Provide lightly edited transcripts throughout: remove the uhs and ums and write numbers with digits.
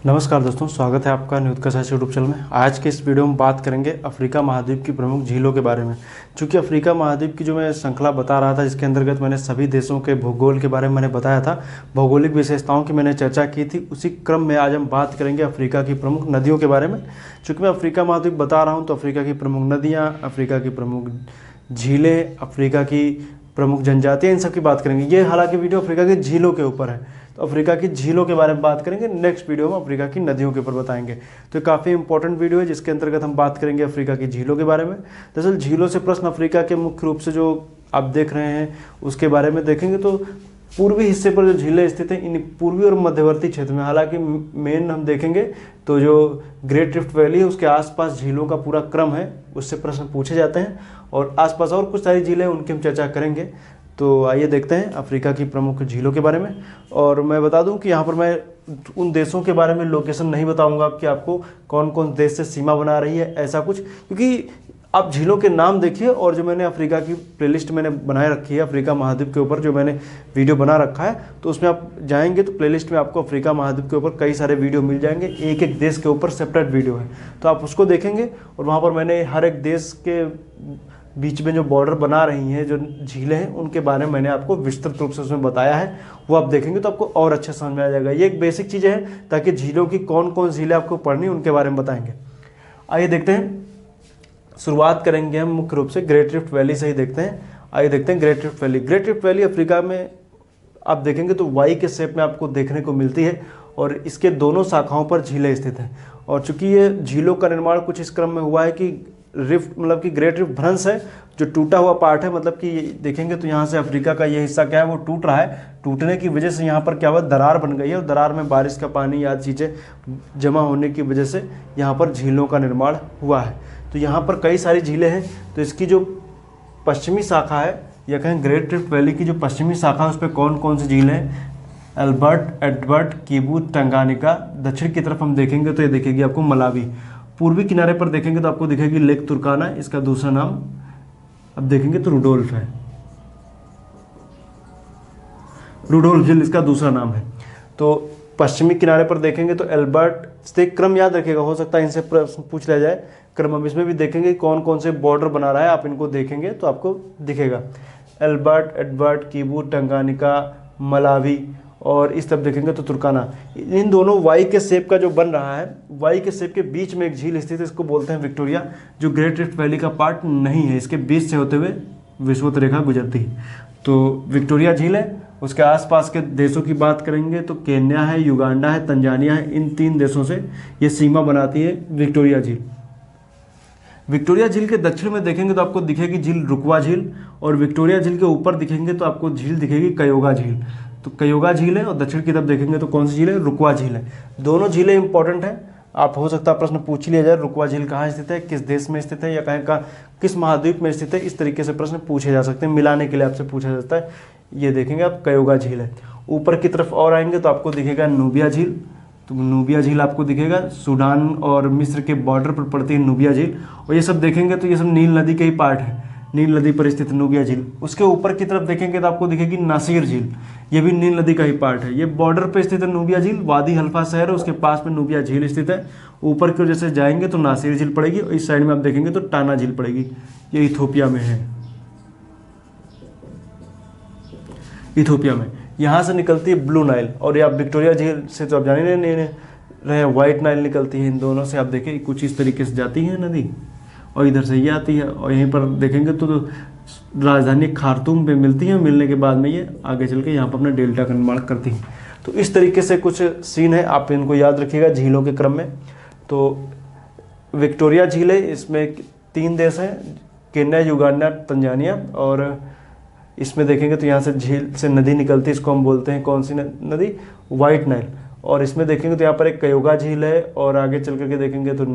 नमस्कार दोस्तों, स्वागत है आपका न्यूज़ का साइंस यूट्यूब चैनल में। आज के इस वीडियो में बात करेंगे अफ्रीका महाद्वीप की प्रमुख झीलों के बारे में। चूँकि अफ्रीका महाद्वीप की जो मैं श्रृंखला बता रहा था, जिसके अंतर्गत मैंने सभी देशों के भूगोल के बारे में मैंने बताया था, भौगोलिक विशेषताओं की मैंने चर्चा की थी, उसी क्रम में आज हम बात करेंगे अफ्रीका की प्रमुख नदियों के बारे में। चूँकि मैं अफ्रीका महाद्वीप बता रहा हूँ तो अफ्रीका की प्रमुख नदियाँ, अफ्रीका की प्रमुख झीलें, अफ्रीका की प्रमुख जनजातियाँ, इन सब की बात करेंगे। ये हालांकि वीडियो अफ्रीका की झीलों के ऊपर है, तो अफ्रीका की झीलों के बारे में बात करेंगे। नेक्स्ट वीडियो में अफ्रीका की नदियों के ऊपर बताएंगे। तो काफ़ी इंपॉर्टेंट वीडियो है, जिसके अंतर्गत हम बात करेंगे अफ्रीका की झीलों के बारे में। दरअसल झीलों से प्रश्न अफ्रीका के मुख्य रूप से जो आप देख रहे हैं उसके बारे में देखेंगे तो पूर्वी हिस्से पर जो झीलें स्थित हैं, इन पूर्वी और मध्यवर्ती क्षेत्र में, हालांकि मेन हम देखेंगे तो जो ग्रेट रिफ्ट वैली है उसके आसपास झीलों का पूरा क्रम है, उससे प्रश्न पूछे जाते हैं। और आसपास और कुछ सारी झीलें उनकी हम चर्चा करेंगे। तो आइए देखते हैं अफ्रीका की प्रमुख झीलों के बारे में। और मैं बता दूं कि यहाँ पर मैं उन देशों के बारे में लोकेशन नहीं बताऊंगा कि आपको कौन कौन देश से सीमा बना रही है, ऐसा कुछ, क्योंकि आप झीलों के नाम देखिए। और जो मैंने अफ्रीका की प्लेलिस्ट मैंने बनाए रखी है अफ्रीका महाद्वीप के ऊपर, जो मैंने वीडियो बना रखा है, तो उसमें आप जाएंगे तो प्लेलिस्ट में आपको अफ्रीका महाद्वीप के ऊपर कई सारे वीडियो मिल जाएंगे। एक एक देश के ऊपर सेपरेट वीडियो है, तो आप उसको देखेंगे। और वहाँ पर मैंने हर एक देश के बीच में जो बॉर्डर बना रही हैं, जो झीलें हैं, उनके बारे में मैंने आपको विस्तृत रूप से उसमें बताया है। वो आप देखेंगे तो आपको और अच्छा समझ में आ जाएगा। ये एक बेसिक चीज़ें हैं, ताकि झीलों की कौन कौन झीलें आपको पढ़नी उनके बारे में बताएंगे। आइए देखते हैं, शुरुआत करेंगे हम मुख्य रूप से ग्रेट रिफ्ट वैली से ही देखते हैं। आइए देखते हैं great rift valley. Great rift valley Africa में आप देखेंगे तो वाई के शेप में आपको देखने को मिलती है, और इसके दोनों शाखाओं पर झीलें स्थित हैं। और चूंकि ये झीलों का निर्माण कुछ इस क्रम में हुआ है कि रिफ्ट मतलब कि ग्रेट रिफ्ट भ्रंश है, जो टूटा हुआ पार्ट है, मतलब कि देखेंगे तो यहाँ से अफ्रीका का ये हिस्सा क्या है, वो टूट रहा है। टूटने की वजह से यहाँ पर क्या हुआ, दरार बन गई है, और दरार में बारिश का पानी या चीज़ें जमा होने की वजह से यहाँ पर झीलों का निर्माण हुआ है। तो यहाँ पर कई सारी झीलें हैं। तो इसकी जो पश्चिमी शाखा है, या कहें ग्रेट रिफ्ट वैली की जो पश्चिमी शाखा है, उस पर कौन कौन सी झीलें हैं, एल्बर्ट, एडवर्ड, किबू, टंगानिका। दक्षिण की तरफ हम देखेंगे तो ये दिखेगी आपको मलावी। पूर्वी किनारे पर देखेंगे तो आपको दिखेगी लेक तुर्काना, इसका दूसरा नाम अब देखेंगे तो रुडोल्फ है। रुडोल्फ झील इसका दूसरा नाम है। तो पश्चिमी किनारे पर देखेंगे तो एल्बर्ट, से क्रम याद रखिएगा, हो सकता है इनसे प्रश्न पूछ लिया जाए क्रम। हम इसमें भी देखेंगे कौन कौन से बॉर्डर बना रहा है, आप इनको देखेंगे तो आपको दिखेगा एल्बर्ट, एडवर्ड, किबू, टंगानिका, मलावी। और इस तरफ देखेंगे तो तुर्काना। इन दोनों वाई के शेप का जो बन रहा है, वाई के शेप के बीच में एक झील स्थित है, इसको बोलते हैं विक्टोरिया, जो ग्रेट रिफ्ट वैली का पार्ट नहीं है, इसके बीच से होते हुए विषुवत रेखा गुजरती है। तो विक्टोरिया झील है। उसके आसपास के देशों की बात करेंगे तो केन्या है, युगांडा है, तंजानिया है। इन 3 देशों से ये सीमा बनाती है विक्टोरिया झील। विक्टोरिया झील के दक्षिण में देखेंगे तो आपको दिखेगी झील रुकवा झील, और विक्टोरिया झील के ऊपर दिखेंगे तो आपको झील दिखेगी कयोगा झील। तो कयोगा झील है, और दक्षिण की तरफ देखेंगे तो कौन सी झील है, रुकवा झील है। दोनों झीलें इंपॉर्टेंट हैं। आप हो सकता है प्रश्न पूछ लिया जाए, रुकवा झील कहाँ स्थित है, किस देश में स्थित है, या कहीं का किस महाद्वीप में स्थित है, इस तरीके से प्रश्न पूछे जा सकते हैं। मिलाने के लिए आपसे पूछा जाता है। ये देखेंगे आप कयोगा झील है। ऊपर की तरफ और आएंगे तो आपको दिखेगा नूबिया झील। तो नूबिया झील आपको दिखेगा, सूडान और मिस्र के बॉर्डर पर पड़ती है नूबिया झील। और ये सब देखेंगे तो ये सब नील नदी के ही पार्ट है, नील नदी पर स्थित नूबिया झील। उसके ऊपर की तरफ देखेंगे तो आपको दिखेगी नासिर झील, ये भी नील नदी का ही पार्ट है। ये बॉर्डर पे स्थित है नूबिया झील, वादी हल्फा शहर है, उसके पास में नूबिया झील स्थित है। ऊपर की ओर जैसे जाएंगे तो नासिर झील पड़ेगी, और इस साइड में आप देखेंगे तो टाना झील पड़ेगी, ये इथोपिया में है। इथोपिया में यहाँ से निकलती है ब्लू नाइल, और ये आप विक्टोरिया झील से तो आप जान ही नहीं रहे, व्हाइट नाइल निकलती है। इन दोनों से आप देखें कुछ इस तरीके से जाती है नदी, और इधर से ये आती है, और यहीं पर देखेंगे तो राजधानी खार्तूम पे मिलती है। मिलने के बाद में ये आगे चल के यहाँ पर अपना डेल्टा का निर्माण करती है। तो इस तरीके से कुछ सीन है, आप इनको याद रखिएगा झीलों के क्रम में। तो विक्टोरिया झील है, इसमें 3 देश हैं, केन्या, युगांडा, तंजानिया। और इसमें देखेंगे तो यहाँ से झील से नदी निकलती है, इसको हम बोलते हैं कौन सी नदी, व्हाइट नाइल। और इसमें देखेंगे तो यहाँ पर एक कयोगा झील है, और आगे चल करके देखेंगे तो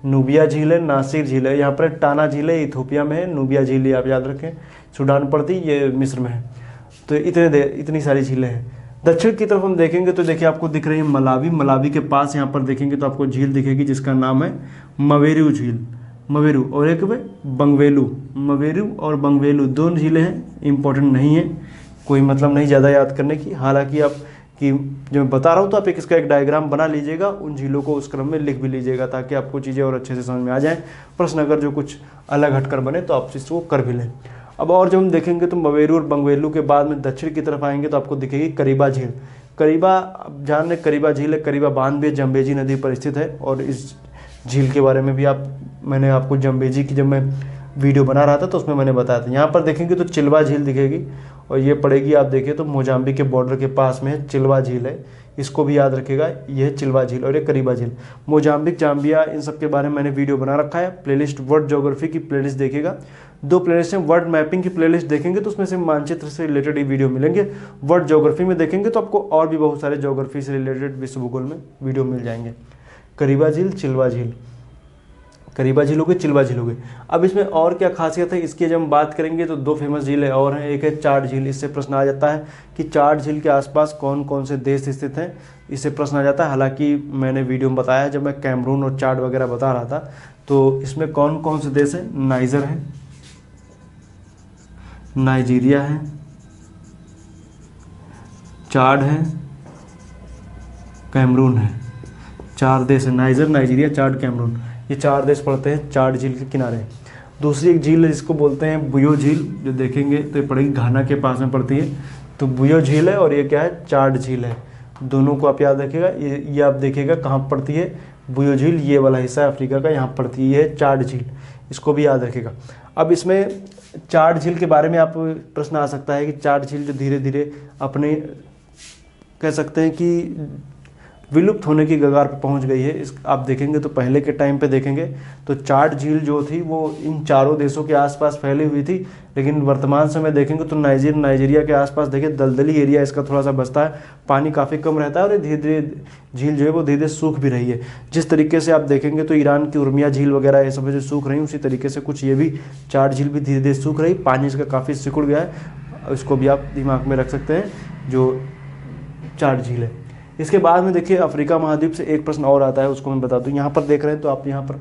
नूबिया झील है, नासिर झील है। यहाँ पर टाना झील है, इथोपिया में है। नूबिया झील आप याद रखें, सूडान पड़ती, ये मिस्र में है। तो इतनी सारी झीलें हैं। दक्षिण की तरफ हम देखेंगे तो देखिए आपको दिख रही है मलावी। मलावी के पास यहाँ पर देखेंगे तो आपको झील दिखेगी, जिसका नाम है मवेरू झील, मवेरू। और एक बंगवेलू, मवेरू और बंगवेलू 2 झीलें हैं, इंपॉर्टेंट नहीं है, कोई मतलब नहीं ज़्यादा याद करने की। हालांकि आप कि जो मैं बता रहा हूँ तो आप इसका एक डायग्राम बना लीजिएगा, उन झीलों को उस क्रम में लिख भी लीजिएगा ताकि आपको चीज़ें और अच्छे से समझ में आ जाएँ। प्रश्न अगर जो कुछ अलग हटकर बने तो आप इसको कर भी लें। अब और जब हम देखेंगे तो मवेरू और बंगवेलू के बाद में दक्षिण की तरफ आएंगे तो आपको दिखेगी करीबा झील। करीबा, आप जान लें करीबा झील है, करीबा बांध भी जम्बेजी नदी पर स्थित है। और इस झील के बारे में भी मैंने आपको जम्बेजी की जब मैं वीडियो बना रहा था तो उसमें मैंने बताया था। यहाँ पर देखेंगे तो चिल्वा झील दिखेगी और ये पड़ेगी, आप देखिए तो मोजाम्बिक के बॉर्डर के पास में है, चिल्वा झील है, इसको भी याद रखिएगा। ये है चिल्वा झील और ये करीबा झील। मोजाम्बिक, जाम्बिया, इन सब के बारे में मैंने वीडियो बना रखा है। प्लेलिस्ट वर्ल्ड ज्योग्राफी की प्लेलिस्ट देखिएगा, 2 प्लेलिस्ट हैं। वर्ल्ड मैपिंग की प्लेलिस्ट देखेंगे तो उसमें से मानचित्र से रिलेटेड ही वीडियो मिलेंगे। वर्ल्ड ज्योग्राफी में देखेंगे तो आपको और भी बहुत सारे ज्योग्राफी से रिलेटेड विश्व भूगोल में वीडियो मिल जाएंगे। करीबा झील, चिल्वा झील, करीबा झील हो गई, चिल्वा झील हो गई। अब इसमें और क्या खासियत है इसकी जब हम बात करेंगे तो 2 फेमस झीलें और हैं। एक है चाड झील। इससे प्रश्न आ जाता है कि चाड झील के आसपास कौन कौन से देश स्थित हैं, इससे प्रश्न आ जाता है। हालांकि मैंने वीडियो में बताया जब मैं कैमरून और चाड वगैरह बता रहा था तो इसमें कौन कौन से देश हैं, नाइजर है, नाइजीरिया है, चाड है, कैमरून है। 4 देश है, नाइजर, नाइजीरिया, चाड, कैमरून, ये 4 देश पड़ते हैं चाड झील के किनारे। दूसरी एक झील है जिसको बोलते हैं बुयो झील, जो देखेंगे तो ये पड़ेगी घाना के पास में पड़ती है, तो बुयो झील है। और ये क्या है, चाड झील है। दोनों को आप याद रखिएगा। ये आप देखिएगा कहाँ पड़ती है, बुयो झील ये वाला हिस्सा है अफ्रीका का, यहाँ पड़ती है। ये है चाड झील, इसको भी याद रखिएगा। अब इसमें चाड झील के बारे में आप प्रश्न आ सकता है कि चाड झील जो धीरे धीरे अपने कह सकते हैं कि विलुप्त होने की कगार पर पहुंच गई है। इस आप देखेंगे तो पहले के टाइम पे देखेंगे तो चाड झील जो थी वो इन 4 देशों के आसपास फैली हुई थी, लेकिन वर्तमान समय देखेंगे तो नाइजीरिया के आसपास देखिए दलदली एरिया इसका थोड़ा सा बसता है, पानी काफ़ी कम रहता है और धीरे धीरे झील जो है वो धीरे धीरे सूख भी रही है। जिस तरीके से आप देखेंगे तो ईरान की उर्मिया झील वगैरह ये सब जो सूख रही है, उसी तरीके से कुछ ये भी चाड झील भी धीरे धीरे सूख रही, पानी इसका काफ़ी सिकुड़ गया है। इसको भी आप दिमाग में रख सकते हैं जो चाड झील है। इसके बाद में देखिए अफ्रीका महाद्वीप से एक प्रश्न और आता है, उसको मैं बता दूं। यहाँ पर देख रहे हैं तो आप यहाँ पर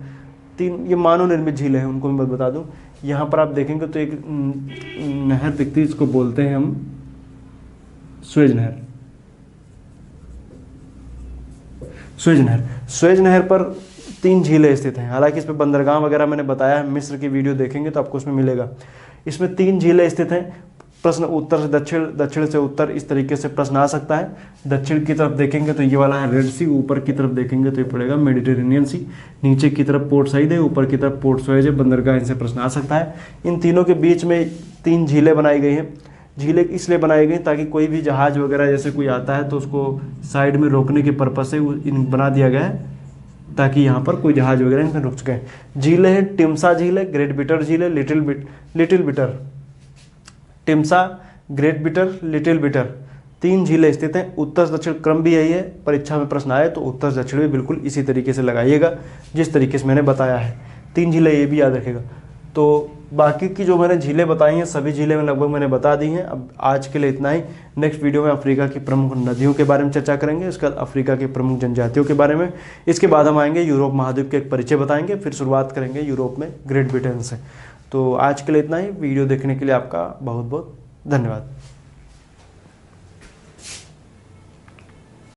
3 ये मानव निर्मित झीलें हैं, उनको मैं बता दूं। यहाँ पर आप देखेंगे तो एक नहर दिखती है, इसको बोलते हैं हम स्वेज नहर। स्वेज नहर पर 3 झीलें स्थित हैं। हालांकि इस पर बंदरगाह वगैरह मैंने बताया है, मिस्र की वीडियो देखेंगे तो आपको उसमें मिलेगा। इसमें 3 झीलें स्थित हैं। प्रश्न उत्तर से दक्षिण, दक्षिण से उत्तर, इस तरीके से प्रश्न आ सकता है। दक्षिण की तरफ देखेंगे तो ये वाला है रेड सी, ऊपर की तरफ देखेंगे तो ये पड़ेगा मेडिटेरेनियन सी, नीचे की तरफ पोर्ट सईद है, ऊपर की तरफ पोर्ट सुएज है, बंदरगाह, इनसे प्रश्न आ सकता है। इन तीनों के बीच में 3 झीलें बनाई गई हैं। झीलें इसलिए बनाई गई ताकि कोई भी जहाज वगैरह जैसे कोई आता है तो उसको साइड में रोकने के पर्पज से बना दिया गया है ताकि यहाँ पर कोई जहाज वगैरह इनमें रुक सके। झीलें हैं, टिम्सा झील है, ग्रेट बिटर झील है, little bitter, Timsah, great bitter, little bitter, 3 झीलें स्थित हैं। उत्तर दक्षिण क्रम भी यही है। परीक्षा में प्रश्न आए तो उत्तर दक्षिण भी बिल्कुल इसी तरीके से लगाइएगा जिस तरीके से मैंने बताया है। 3 झीलें ये भी याद रखेगा। तो बाकी की जो मैंने झीलें बताई हैं सभी झीलें में लगभग मैंने बता दी हैं। अब आज के लिए इतना ही। नेक्स्ट वीडियो में अफ्रीका की प्रमुख नदियों के बारे में चर्चा करेंगे, इसके बाद अफ्रीका की प्रमुख जनजातियों के बारे में। इसके बाद हम आएंगे यूरोप महाद्वीप के एक परिचय बताएंगे, फिर शुरुआत करेंगे यूरोप में ग्रेट ब्रिटेन से। तो आज के लिए इतना ही। वीडियो देखने के लिए आपका बहुत बहुत धन्यवाद।